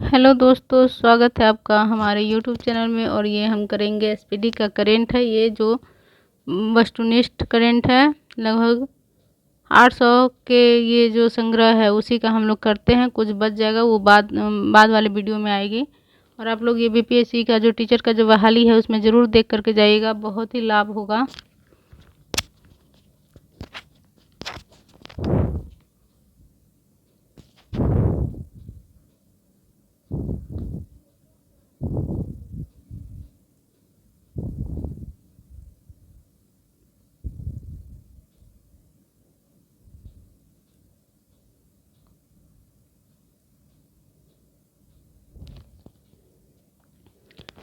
Hello दोस्तों, स्वागत है आपका हमारे यूट्यूब चैनल में। और ये हम करेंगे एसपीडी का करेंट है। ये जो वस्तुनिष्ठ करेंट है, लगभग 800 के ये जो संग्रह है उसी का हम लोग करते हैं। कुछ बच जाएगा, वो बाद वाले वीडियो में आएगी। और आप लोग ये बीपीएससी का जो टीचर का जो बहाली है उसमें ज़रूर देख करके जाइएगा, बहुत ही लाभ होगा।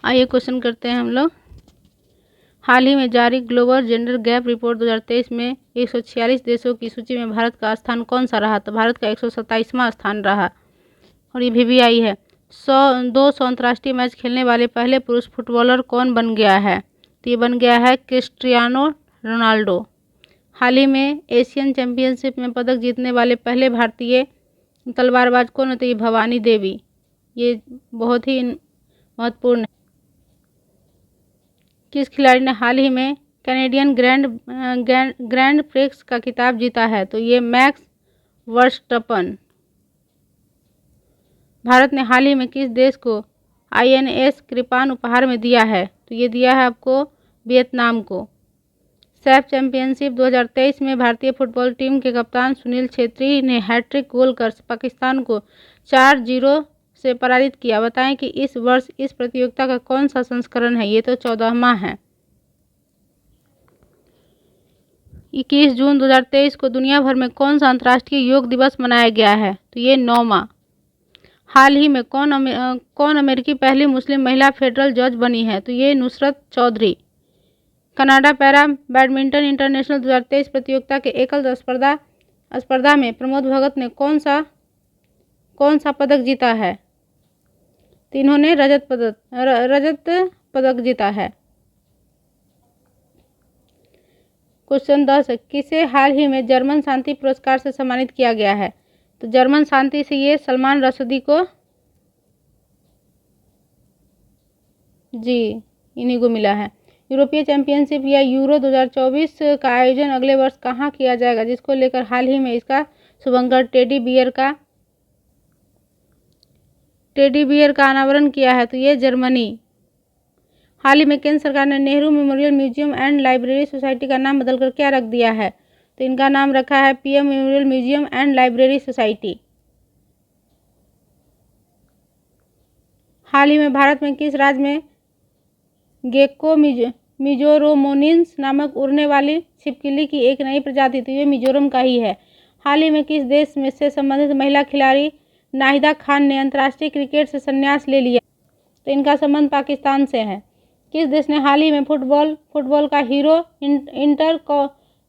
आइए क्वेश्चन करते हैं हम लोग। हाल ही में जारी ग्लोबल जेंडर गैप रिपोर्ट 2023 में 146 देशों की सूची में भारत का स्थान कौन सा रहा? तो भारत का 127वां स्थान रहा। और ये VBI है। 200 अंतर्राष्ट्रीय मैच खेलने वाले पहले पुरुष फुटबॉलर कौन बन गया है? तो ये बन गया है क्रिस्टियानो रोनाल्डो। हाल ही में एशियन चैंपियनशिप में पदक जीतने वाले पहले भारतीय तलवारबाज कौन है? तो ये भवानी देवी। ये बहुत ही महत्वपूर्ण है। किस खिलाड़ी ने हाल ही में कैनेडियन ग्रैंड प्रिक्स का खिताब जीता है? तो ये मैक्स वर्स्टपन। भारत ने हाल ही में किस देश को INS कृपान उपहार में दिया है? तो ये दिया है आपको वियतनाम को। सैफ चैंपियनशिप 2023 में भारतीय फुटबॉल टीम के कप्तान सुनील छेत्री ने हैट्रिक गोल कर पाकिस्तान को 4-0 से पराजित किया। बताएं कि इस वर्ष इस प्रतियोगिता का कौन सा संस्करण है? ये तो 14वां है। 21 जून 2023 को दुनिया भर में कौन सा अंतर्राष्ट्रीय योग दिवस मनाया गया है? तो ये 9वां। हाल ही में कौन अमेरिकी पहली मुस्लिम महिला फेडरल जज बनी है? तो ये Nusrat Chaudhary. Canada para badminton international 2023 प्रतियोगिता के एकल स्पर्धा में प्रमोद भगत ने कौन सा पदक जीता है? तो इन्होंने रजत पदक जीता है। क्वेश्चन 10 है, किसे हाल ही में जर्मन शांति पुरस्कार से सम्मानित किया गया है? तो जर्मन शांति से ये सलमान रशदी को इन्हीं को मिला है। यूरोपीय चैंपियनशिप या यूरो 2024 का आयोजन अगले वर्ष कहाँ किया जाएगा, जिसको लेकर हाल ही में इसका शुभंकर टेडी बियर का अनावरण किया है? तो ये जर्मनी। हाल ही में केंद्र सरकार ने Nehru memorial museum and library society का नाम बदलकर क्या रख दिया है? तो इनका नाम रखा है PM memorial museum and library society. हाल ही में भारत में किस राज्य में गेको मिजोरोमोनिन्स नामक उड़ने वाली छिपकली की एक नई प्रजाति? तो ये मिजोरम का ही है। हाल ही में किस देश में से संबंधित महिला खिलाड़ी नाहिदा खान ने अंतर्राष्ट्रीय क्रिकेट से संन्यास ले लिया? तो इनका संबंध पाकिस्तान से है। किस देश ने हाल ही में फुटबॉल का हीरो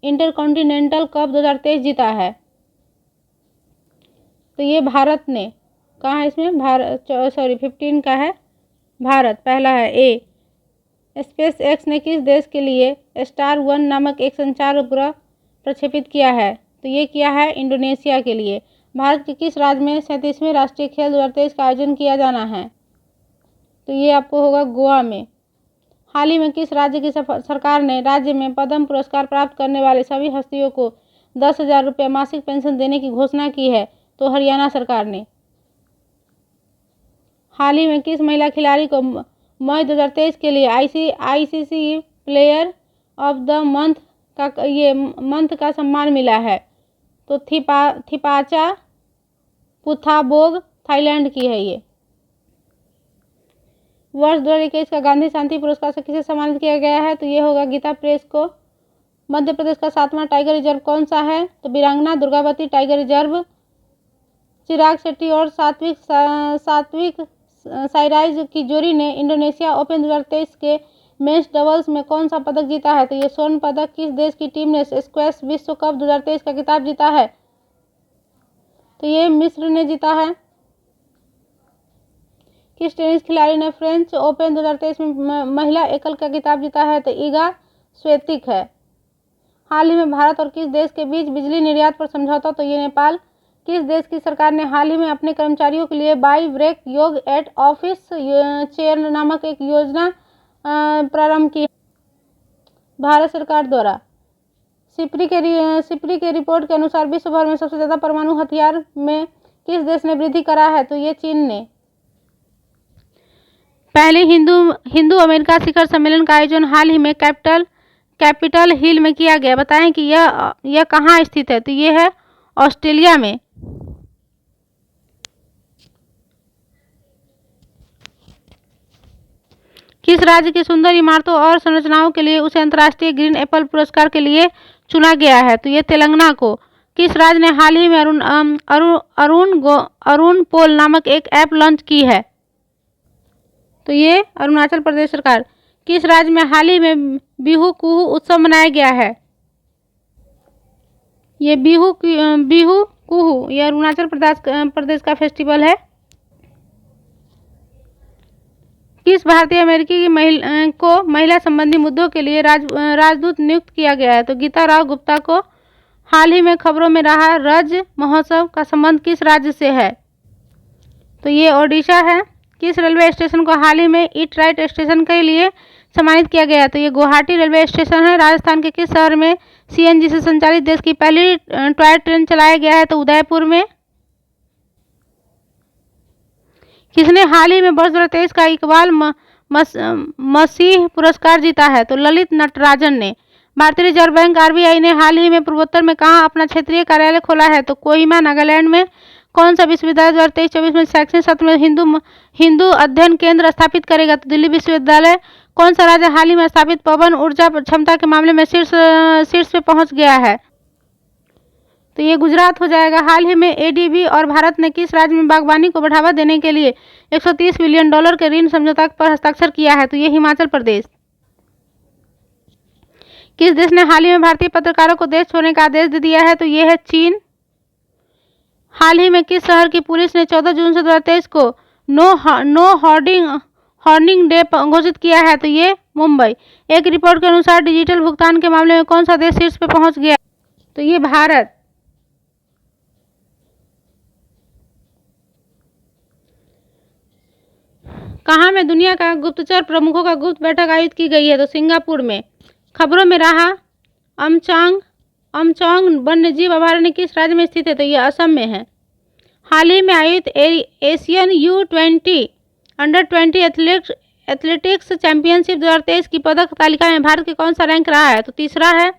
इंटरकॉन्टिनेंटल कप 2023 जीता है? तो ये भारत ने। कहाँ है इसमें? 15 का है भारत, पहला है A। स्पेस एक्स ने किस देश के लिए स्टार 1 नामक एक संचार उपग्रह प्रक्षेपित किया है? तो ये किया है इंडोनेशिया के लिए। भारत के किस राज्य में 37वें राष्ट्रीय खेल 2023 का आयोजन किया जाना है? तो ये आपको होगा गोवा में। हाल ही में किस राज्य की सरकार ने राज्य में पद्म पुरस्कार प्राप्त करने वाले सभी हस्तियों को 10,000 रुपये मासिक पेंशन देने की घोषणा की है? तो हरियाणा सरकार ने। हाल ही में किस महिला खिलाड़ी को मई 2023 के लिए ICC player of the month का सम्मान मिला है? तो थिपाचा पुथाबोग थाईलैंड की है ये। वर्ष 2021 का गांधी शांति पुरस्कार से किसे सम्मानित किया गया है? तो ये होगा गीता प्रेस को। मध्य प्रदेश का 7वां टाइगर रिजर्व कौन सा है? तो वीरांगना दुर्गावती टाइगर रिजर्व। चिराग शेट्टी और सात्विक साईराज की जोड़ी ने इंडोनेशिया ओपन 2023 के मेंस डबल्स में कौन सा पदक जीता है? तो ये स्वर्ण पदक। किस देश की टीम ने स्क्वैश विश्व कप 2023 का खिताब जीता है? तो ये मिस्र ने जीता है। किस टेनिस खिलाड़ी ने फ्रेंच ओपन 2023 में महिला एकल का खिताब जीता है? तो इगा स्वेतिक है। हाल ही में भारत और किस देश के बीच बिजली निर्यात पर समझौता? तो ये नेपाल किस देश की सरकार ने हाल ही में अपने कर्मचारियों के लिए बाई ब्रेक योग एट ऑफिस चेयर नामक एक योजना प्रारंभ की? भारत सरकार द्वारा। सिप्री के रिपोर्ट के अनुसार विश्व भर में सबसे ज़्यादा परमाणु हथियार में किस देश ने वृद्धि करा है? तो ये चीन ने। पहले हिंदू अमेरिका शिखर सम्मेलन का आयोजन हाल ही में कैपिटल हिल में किया गया। बताएं कि यह कहाँ स्थित है? तो ये है ऑस्ट्रेलिया में। किस राज्य की सुंदर इमारतों और संरचनाओं के लिए उसे अंतर्राष्ट्रीय ग्रीन एप्पल पुरस्कार के लिए चुना गया है? तो ये तेलंगाना को। किस राज्य ने हाल ही में अरुण पोल नामक एक ऐप लॉन्च की है? तो ये अरुणाचल प्रदेश सरकार। किस राज्य में हाल ही में बिहू कुहू उत्सव मनाया गया है? ये बिहू कुहू ये अरुणाचल प्रदेश का फेस्टिवल है। किस भारतीय अमेरिकी की महिला संबंधी मुद्दों के लिए राजदूत नियुक्त किया गया है? तो गीता राव गुप्ता को। हाल ही में खबरों में रहा रज महोत्सव का संबंध किस राज्य से है? तो ये ओडिशा है। किस रेलवे स्टेशन को हाल ही में ईट राइट स्टेशन के लिए सम्मानित किया गया है? तो ये गुवाहाटी रेलवे स्टेशन है। राजस्थान के किस शहर में सीएनजी से संचालित देश की पहली टॉय ट्रेन चलाया गया है? तो उदयपुर में। किसने हाल ही में वर्ष 2023 का इकबाल मसीह पुरस्कार जीता है? तो ललित नटराजन ने। भारतीय रिजर्व बैंक आरबीआई ने हाल ही में पूर्वोत्तर में कहाँ अपना क्षेत्रीय कार्यालय खोला है? तो कोहिमा नागालैंड में। कौन सा विश्वविद्यालय 2023-24 में शैक्षणिक सत्र में हिंदू अध्ययन केंद्र स्थापित करेगा? तो दिल्ली विश्वविद्यालय। कौन सा राज्य हाल ही में स्थापित पवन ऊर्जा क्षमता के मामले में शीर्ष पे पहुंच गया है? तो ये गुजरात हो जाएगा। हाल ही में एडीबी और भारत ने किस राज्य में बागवानी को बढ़ावा देने के लिए $130 बिलियन के ऋण समझौता पर हस्ताक्षर किया है? तो ये हिमाचल प्रदेश। किस देश ने हाल ही में भारतीय पत्रकारों को देश छोड़ने का आदेश दे दिया है? तो ये है चीन। हाल ही में किस शहर की पुलिस ने 14 जून से 2023 को नो हॉर्निंग डे घोषित किया है? तो ये मुंबई। एक रिपोर्ट के अनुसार डिजिटल भुगतान के मामले में कौन सा देश शीर्ष पे पहुंच गया? तो ये भारत। कहाँ में दुनिया का गुप्तचर प्रमुखों का गुप्त बैठक आयोजित की गई है? तो सिंगापुर में। खबरों में रहा अमचौंग वन्यजीव अभयारण्य किस राज्य में स्थित है? तो यह असम में है। हाल ही में आयोजित एशियन U20 अंडर-20 एथलेटिक्स चैंपियनशिप 2023 की पदक तालिका में भारत के कौन सा रैंक रहा है? तो तीसरा है।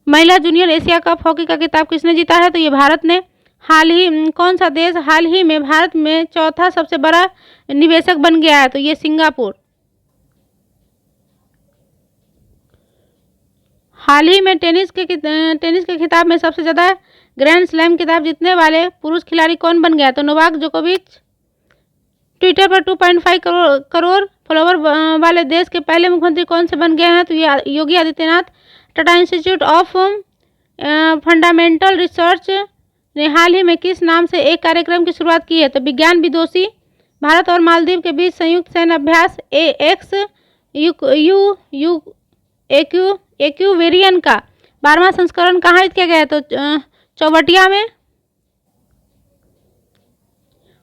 महिला जूनियर एशिया कप हॉकी का खिताब किसने जीता है? तो ये भारत ने। कौन सा देश हाल ही में भारत में चौथा सबसे बड़ा निवेशक बन गया है? तो ये सिंगापुर। हाल ही में टेनिस के खिताब में सबसे ज़्यादा ग्रैंड स्लैम खिताब जीतने वाले पुरुष खिलाड़ी कौन बन गया? तो नोवाक जोकोविच। ट्विटर पर 2.5 करोड़ फॉलोवर वाले देश के पहले मुख्यमंत्री कौन से बन गए हैं? तो ये Yogi Adityanath. Tata institute of fundamental research ने हाल ही में किस नाम से एक कार्यक्रम की शुरुआत की है? तो विज्ञान विदोषी। भारत और मालदीव के बीच संयुक्त सैन्य अभ्यास एक्यूवेरियन का 12वां संस्करण कहाँ आयोजित किया गया है? तो चौबटिया में।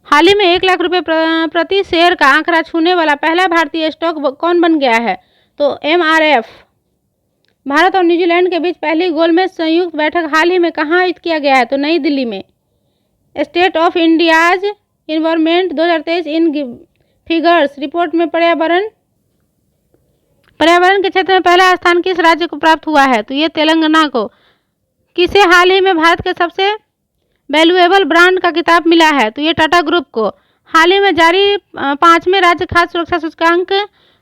हाल ही में 1 लाख रुपए प्रति शेयर का आंकड़ा छूने वाला पहला भारतीय स्टॉक कौन बन गया है? तो MRF। भारत और न्यूजीलैंड के बीच पहली गोलमेज संयुक्त बैठक हाल ही में कहाँ आयोजित किया गया है? तो नई दिल्ली में। State of India's environment 2023 in figures report में पर्यावरण के क्षेत्र में पहला स्थान किस राज्य को प्राप्त हुआ है? तो ये तेलंगाना को। किसे हाल ही में भारत के सबसे वैल्यूएबल ब्रांड का खिताब मिला है? तो ये टाटा ग्रुप को। हाल ही में जारी 5वें राज्य खाद्य सुरक्षा सूचकांक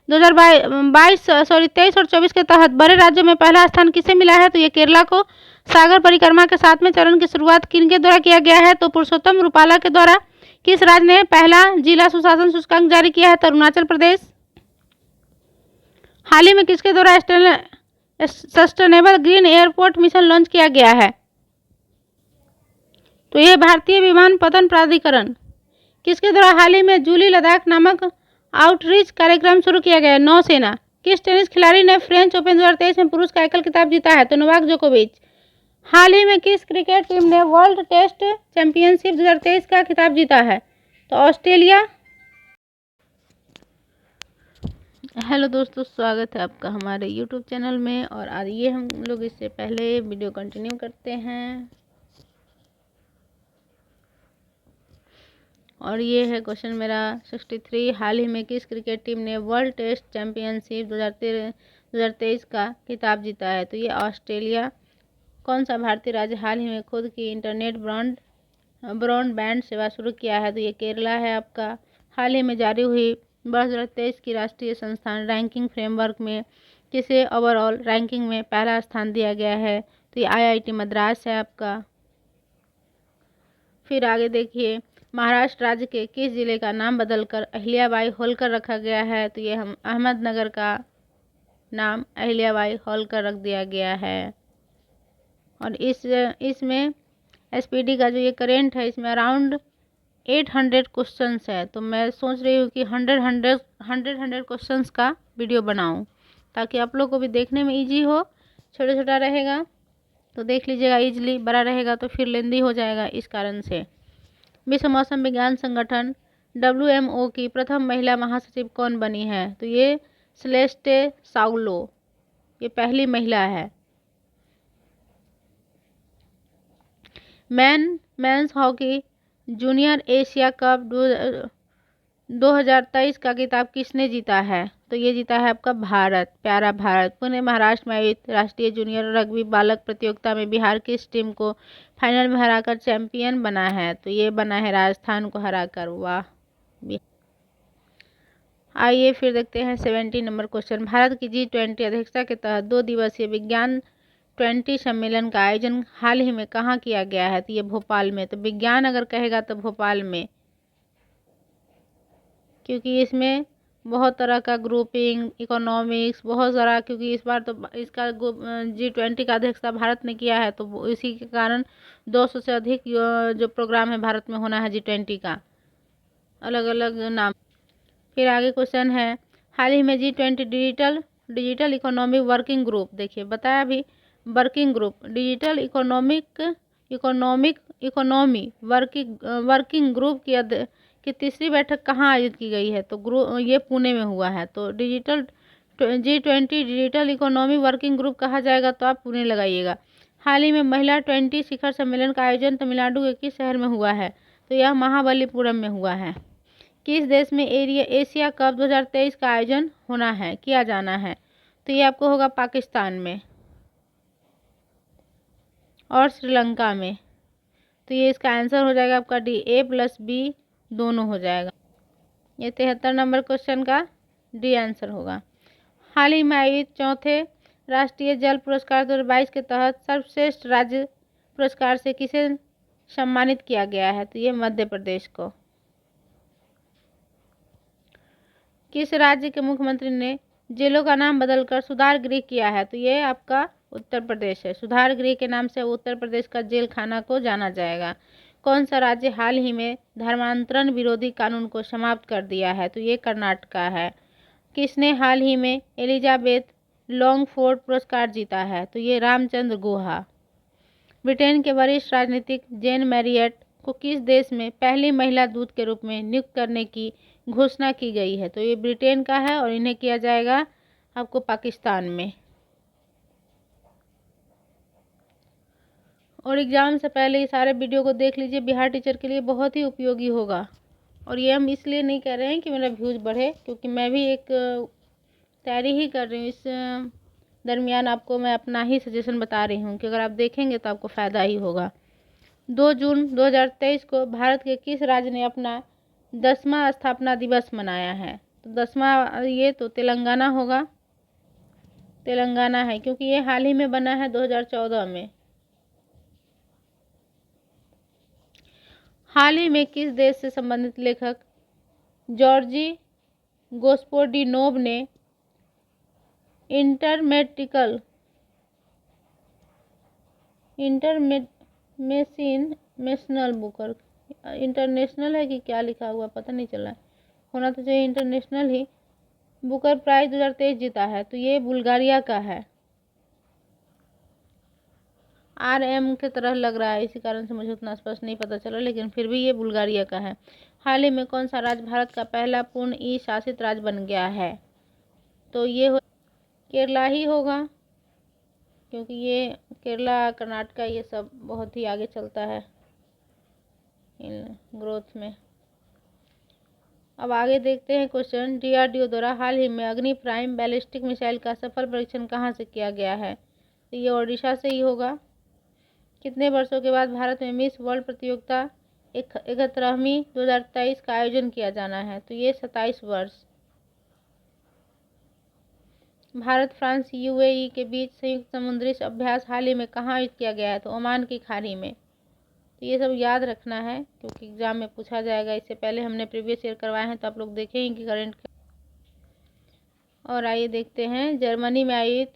2023 और 24 के तहत बड़े राज्यों में पहला स्थान किसे मिला है? तो ये केरला को। सागर परिक्रमा के 7वें चरण की शुरुआत किनके द्वारा किया गया है? तो पुरुषोत्तम रूपाला के द्वारा। किस राज्य ने पहला जिला सुशासन सूचकांक जारी किया है? तो अरुणाचल प्रदेश। हाल ही में किसके द्वारा sustainable green airport mission launch किया गया है? तो यह भारतीय विमानपत्तन प्राधिकरण। किसके द्वारा हाल ही में जूली लद्दाख नामक आउटरीच कार्यक्रम शुरू किया गया? नौसेना। किस टेनिस खिलाड़ी ने फ्रेंच ओपन 2023 में पुरुष का एकल खिताब जीता है? तो नोवाक जोकोविच। हाल ही में किस क्रिकेट टीम ने वर्ल्ड टेस्ट चैंपियनशिप 2023 का खिताब जीता है? तो ऑस्ट्रेलिया। हेलो दोस्तों, स्वागत है आपका हमारे यूट्यूब चैनल में। और आइए हम लोग इससे पहले वीडियो कंटिन्यू करते हैं। और ये है क्वेश्चन मेरा 63। हाल ही में किस क्रिकेट टीम ने वर्ल्ड टेस्ट चैंपियनशिप 2023 का खिताब जीता है? तो ये ऑस्ट्रेलिया। कौन सा भारतीय राज्य हाल ही में खुद की इंटरनेट ब्रॉडबैंड सेवा शुरू किया है? तो ये केरला है आपका। हाल ही में जारी हुई वर्ष 2023 की राष्ट्रीय संस्थान रैंकिंग फ्रेमवर्क में किसे ओवरऑल रैंकिंग में पहला स्थान दिया गया है? तो ये IIT मद्रास है आपका। फिर आगे देखिए, महाराष्ट्र राज्य के किस जिले का नाम बदलकर अहिल्याबाई होलकर रखा गया है? तो ये हम अहमदनगर का नाम अहिल्याबाई होलकर रख दिया गया है। और इसमें SPD का जो ये करेंट है, इसमें अराउंड 800 क्वेश्चंस है। तो मैं सोच रही हूँ कि 100 क्वेश्चंस का वीडियो बनाऊँ, ताकि आप लोग को भी देखने में इजी हो। छोटा छोटा रहेगा तो देख लीजिएगा इजीली, बड़ा रहेगा तो फिर लेंदी हो जाएगा। इस कारण से विश्व मौसम विज्ञान संगठन WMO की प्रथम महिला महासचिव कौन बनी है? तो ये सेलेस्टे साउलो, ये पहली महिला है। Men's hockey junior Asia cup 2023 का खिताब किसने जीता है? तो ये जीता है आपका भारत, प्यारा भारत। पुणे महाराष्ट्र में आयोजित राष्ट्रीय जूनियर रग्बी बालक प्रतियोगिता में बिहार की इस टीम को फाइनल में हराकर चैंपियन बना है। तो ये बना है राजस्थान को हराकर। वाह। आइए फिर देखते हैं 70 नंबर क्वेश्चन। भारत की G20 अध्यक्षता के तहत 2 दिवसीय विज्ञान 20 सम्मेलन का आयोजन हाल ही में कहाँ किया गया है? तो ये भोपाल में। तो विज्ञान अगर कहेगा तो भोपाल में, क्योंकि इसमें बहुत तरह का ग्रुपिंग, इकोनॉमिक्स, बहुत सारा, क्योंकि इस बार तो इसका G20 का अध्यक्षता भारत ने किया है। तो इसी के कारण 200 से अधिक जो प्रोग्राम है भारत में होना है G20 का, अलग अलग नाम। फिर आगे क्वेश्चन है, हाल ही में G20 digital economy working group, देखिए बताया भी, working group digital economy working group की तीसरी बैठक कहाँ आयोजित की गई है? तो ये पुणे में हुआ है। तो G20 digital economy working group कहा जाएगा, तो आप पुणे लगाइएगा। हाल ही में महिला 20 शिखर सम्मेलन का आयोजन तमिलनाडु के किस शहर में हुआ है? तो यह महाबलीपुरम में हुआ है। किस देश में एशिया कप 2023 का आयोजन किया जाना है? तो ये आपको होगा पाकिस्तान में और श्रीलंका में। तो ये इसका आंसर हो जाएगा आपका D, A+B दोनों हो जाएगा। ये 73 नंबर क्वेश्चन का D आंसर होगा। हाल ही में आयोजित चौथे राष्ट्रीय जल पुरस्कार 2022 के तहत सर्वश्रेष्ठ राज्य पुरस्कार से किसे सम्मानित किया गया है? तो ये मध्य प्रदेश को। किस राज्य के मुख्यमंत्री ने जेलों का नाम बदलकर सुधार गृह किया है? तो ये आपका उत्तर प्रदेश है। सुधार गृह के नाम से उत्तर प्रदेश का जेल खाना को जाना जाएगा। कौन सा राज्य हाल ही में धर्मांतरण विरोधी कानून को समाप्त कर दिया है? तो ये कर्नाटका है। किसने हाल ही में एलिजाबेथ लॉन्गफोर्ड पुरस्कार जीता है? तो ये रामचंद्र गुहा। ब्रिटेन के वरिष्ठ राजनीतिक जेन मैरियट को किस देश में पहली महिला दूत के रूप में नियुक्त करने की घोषणा की गई है? तो ये ब्रिटेन का है और इन्हें किया जाएगा आपको पाकिस्तान में। और एग्ज़ाम से पहले ये सारे वीडियो को देख लीजिए, बिहार टीचर के लिए बहुत ही उपयोगी होगा। और ये हम इसलिए नहीं कह रहे हैं कि मेरा व्यूज़ बढ़े, क्योंकि मैं भी एक तैयारी ही कर रही हूँ। इस दरमियान आपको मैं अपना ही सजेशन बता रही हूँ कि अगर आप देखेंगे तो आपको फ़ायदा ही होगा। 2 जून 2023 को भारत के किस राज्य ने अपना 10वां स्थापना दिवस मनाया है? तो 10वां ये तो तेलंगाना होगा। तेलंगाना है, क्योंकि ये हाल ही में बना है 2014 में। हाल ही में किस देश से संबंधित लेखक जॉर्जी गोस्पोडिनोव ने इंटरनेशनल बुकर, इंटरनेशनल है कि क्या लिखा हुआ पता नहीं चला है, होना तो चाहिए इंटरनेशनल ही, बुकर प्राइज 2023 जीता है? तो ये बुल्गारिया का है। RM की तरह लग रहा है, इसी कारण से मुझे उतना स्पष्ट नहीं पता चला, लेकिन फिर भी ये बुल्गारिया का है। हाल ही में कौन सा राज्य भारत का पहला पूर्ण ई शासित राज्य बन गया है? तो ये केरला ही होगा, क्योंकि ये केरला कर्नाटका ये सब बहुत ही आगे चलता है इन ग्रोथ में। अब आगे देखते हैं क्वेश्चन। DRDO द्वारा हाल ही में अग्नि प्राइम बैलिस्टिक मिसाइल का सफल परीक्षण कहाँ से किया गया है? तो ये ओडिशा से ही होगा। कितने वर्षों के बाद भारत में मिस वर्ल्ड प्रतियोगिता 71वीं 2023 का आयोजन किया जाना है? तो ये 27 वर्ष। भारत फ्रांस UAE के बीच संयुक्त समुद्री अभ्यास हाल ही में कहाँ आयोजित किया गया है? तो ओमान की खाड़ी में। तो ये सब याद रखना है, क्योंकि एग्जाम में पूछा जाएगा। इससे पहले हमने प्रीवियस ईयर करवाए हैं, तो आप लोग देखेंगे कि करंट। और आइए देखते हैं, जर्मनी में आयोजित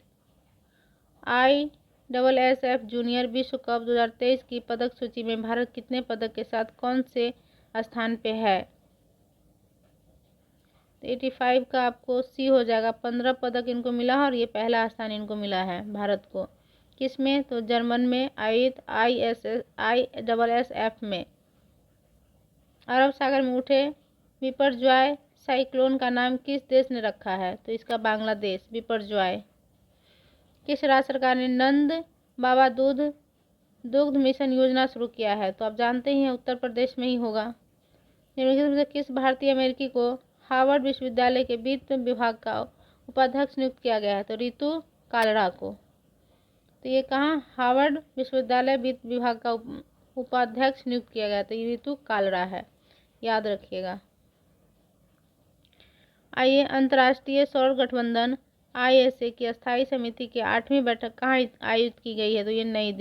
ISSF जूनियर विश्व कप 2023 की पदक सूची में भारत कितने पदक के साथ कौन से स्थान पे है? तो 85 का आपको C हो जाएगा। 15 पदक इनको मिला है और ये पहला स्थान इनको मिला है भारत को। किस में? तो जर्मन में आयोजित ISSF में। अरब सागर में उठे बिपरजॉय साइक्लोन का नाम किस देश ने रखा है? तो इसका बांग्लादेश, बिपरजॉय। किस राज्य सरकार ने नंद बाबा दुग्ध मिशन योजना शुरू किया है? तो आप जानते ही हैं, उत्तर प्रदेश में ही होगा। निम्नलिखित में से किस भारतीय अमेरिकी को हार्वर्ड विश्वविद्यालय के वित्त विभाग का उपाध्यक्ष नियुक्त किया गया है? तो रितु कालरा को। तो ये कहाँ? हार्वर्ड विश्वविद्यालय वित्त विभाग का उपाध्यक्ष नियुक्त किया गया, तो ये रितु कालरा है, याद रखिएगा। आइए, अंतर्राष्ट्रीय सौर गठबंधन ISA की स्थायी समिति की 8वीं बैठक कहाँ आयोजित की गई है? तो ये नई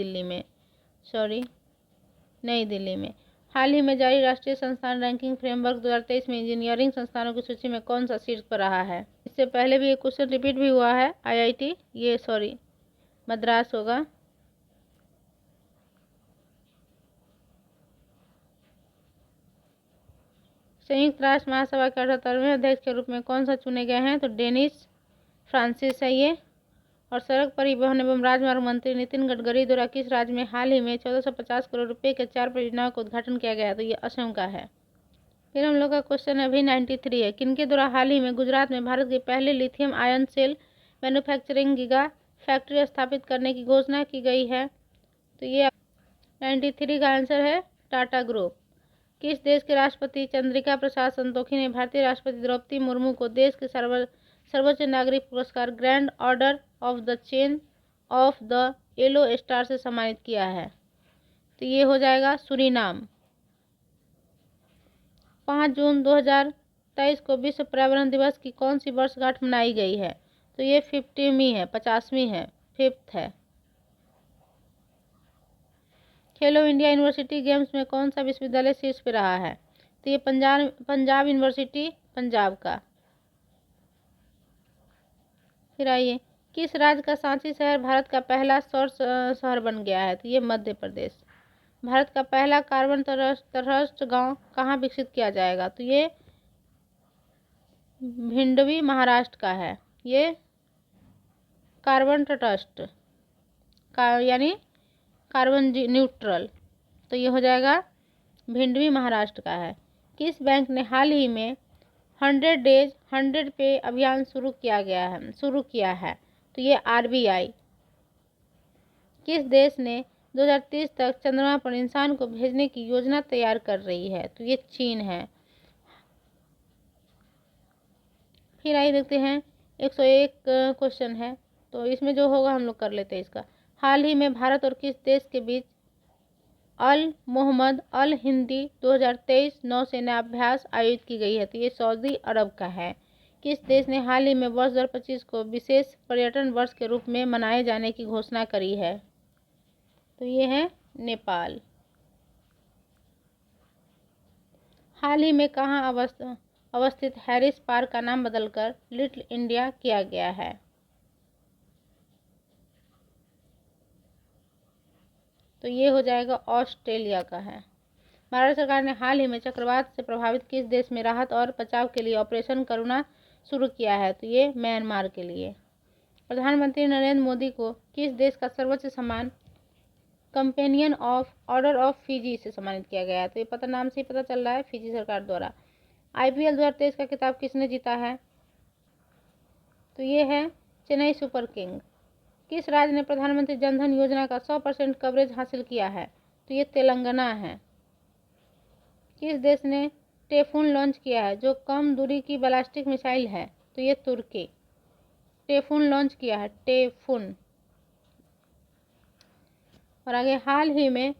दिल्ली में। हाल ही में जारी राष्ट्रीय संस्थान रैंकिंग फ्रेमवर्क 2023 में इंजीनियरिंग संस्थानों की सूची में कौन सा शीर्ष पर रहा है? इससे पहले भी एक क्वेश्चन रिपीट भी हुआ है। मद्रास होगा। संयुक्त राष्ट्र महासभा के 78वें अध्यक्ष के रूप में कौन सा चुने गए हैं? तो डेनिस फ्रांसिस है ये। और सड़क परिवहन एवं राजमार्ग मंत्री नितिन गडकरी द्वारा किस राज्य में हाल ही में 1450 करोड़ रुपए के 4 परियोजनाओं का उद्घाटन किया गया? तो ये असम का है। फिर हम लोग का क्वेश्चन अभी 93 है। किनके द्वारा हाल ही में गुजरात में भारत के पहले lithium ion cell manufacturing giga factory स्थापित करने की घोषणा की गई है? तो ये 93 का आंसर है टाटा ग्रुप। किस देश के राष्ट्रपति चंद्रिका प्रसाद संतोखी ने भारतीय राष्ट्रपति द्रौपदी मुर्मू को देश के सर्वोच्च नागरिक पुरस्कार grand order of the chain of the yellow star से सम्मानित किया है? तो ये हो जाएगा सूरीनाम। 5 जून 2023 को विश्व पर्यावरण दिवस की कौन सी वर्षगांठ मनाई गई है? तो ये 50वीं है, 50वीं है, 5th है। खेलो इंडिया यूनिवर्सिटी गेम्स में कौन सा विश्वविद्यालय शीर्ष पे रहा है? तो ये पंजाब यूनिवर्सिटी, पंजाब का। फिर आइए, किस राज्य का सांची शहर भारत का पहला सौर शहर बन गया है? तो ये मध्य प्रदेश। भारत का पहला कार्बन तटस्थ गांव कहाँ विकसित किया जाएगा? तो ये भिंडवी, महाराष्ट्र का है। ये कार्बन तटस्थ यानी कार्बन न्यूट्रल, तो ये हो जाएगा भिंडवी, महाराष्ट्र का है। किस बैंक ने हाल ही में 100 डेज 100 पे अभियान शुरू किया है? तो ये RBI। किस देश ने 2030 तक चंद्रमा पर इंसान को भेजने की योजना तैयार कर रही है? तो ये चीन है। फिर आइए देखते हैं, 101 क्वेश्चन है, तो इसमें जो होगा हम लोग कर लेते हैं इसका। हाल ही में भारत और किस देश के बीच अल मोहम्मद अल हिंदी 2023 नौसेना अभ्यास आयोजित की गई है? तो ये सऊदी अरब का है। किस देश ने हाल ही में वर्ष 2025 को विशेष पर्यटन वर्ष के रूप में मनाए जाने की घोषणा करी है? तो ये है नेपाल। हाल ही में कहाँ अवस्थित हैरिस पार्क का नाम बदलकर लिटिल इंडिया किया गया है? तो ये हो जाएगा ऑस्ट्रेलिया का है। भारत सरकार ने हाल ही में चक्रवात से प्रभावित किस देश में राहत और बचाव के लिए ऑपरेशन करुणा शुरू किया है? तो ये म्यांमार के लिए। प्रधानमंत्री नरेंद्र मोदी को किस देश का सर्वोच्च सम्मान companion of order of Fiji से सम्मानित किया गया है। तो ये पता नाम से ही पता चल रहा है, फिजी सरकार द्वारा। IPL 2023 का खिताब किसने जीता है? तो ये है चेन्नई सुपर किंग। किस राज्य ने प्रधानमंत्री जनधन योजना का 100% कवरेज हासिल किया है? तो ये तेलंगाना है। किस देश ने टेफून लॉन्च किया है जो कम दूरी की बैलिस्टिक मिसाइल है? तो ये तुर्की। टेफून लॉन्च किया है, टेफून। और आगे, हाल ही में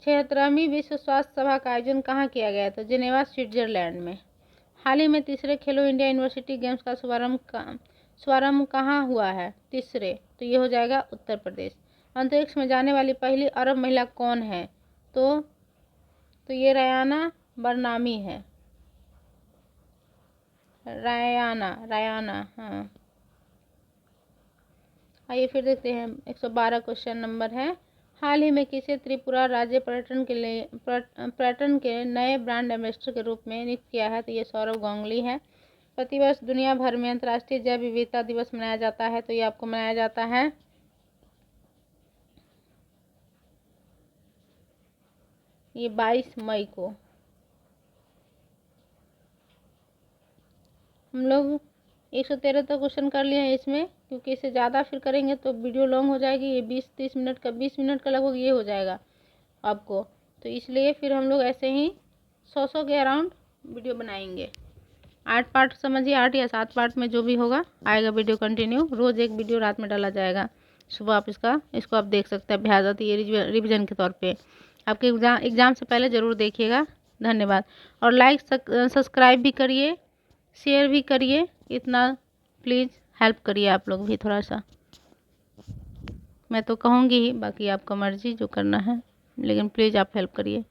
76वीं विश्व स्वास्थ्य सभा का आयोजन कहाँ किया गया? तो जिनेवा, स्विट्जरलैंड में। हाल ही में तीसरे खेलो इंडिया यूनिवर्सिटी गेम्स का शुभारंभ कहाँ हुआ है? तीसरे, तो ये हो जाएगा उत्तर प्रदेश। अंतरिक्ष में जाने वाली पहली अरब महिला कौन है? तो ये रयाना बरनामी है। रयाना, हाँ। आइए फिर देखते हैं, 112 क्वेश्चन नंबर है। हाल ही में किसे त्रिपुरा राज्य पर्यटन के नए ब्रांड एम्बेसडर के रूप में नियुक्त किया है? तो ये सौरभ गांगुली है। प्रतिवर्ष दुनिया भर में अंतर्राष्ट्रीय जैव विविधता दिवस मनाया जाता है। तो ये आपको मनाया जाता है ये 22 मई को। हम लोग 113 तक क्वेश्चन कर लिए हैं इसमें, क्योंकि इससे ज़्यादा फिर करेंगे तो वीडियो लॉन्ग हो जाएगी। ये 20-30 मिनट का, 20 मिनट का लगभग ये हो जाएगा आपको। तो इसलिए फिर हम लोग ऐसे ही 100 के अराउंड वीडियो बनाएंगे। 8 पार्ट समझिए, 8 या 7 पार्ट में जो भी होगा आएगा वीडियो कंटिन्यू। रोज़ एक वीडियो रात में डाला जाएगा। सुबह आप इसको आप देख सकते हैं, अभ्यास आती है रिविजन के तौर पे। आपके एग्ज़ाम से पहले ज़रूर देखिएगा। धन्यवाद। और लाइक सब्सक्राइब भी करिए, शेयर भी करिए। इतना प्लीज़ हेल्प करिए आप लोग भी थोड़ा सा। मैं तो कहूँगी ही, बाकी आपका मर्ज़ी जो करना है, लेकिन प्लीज़ आप हेल्प करिए।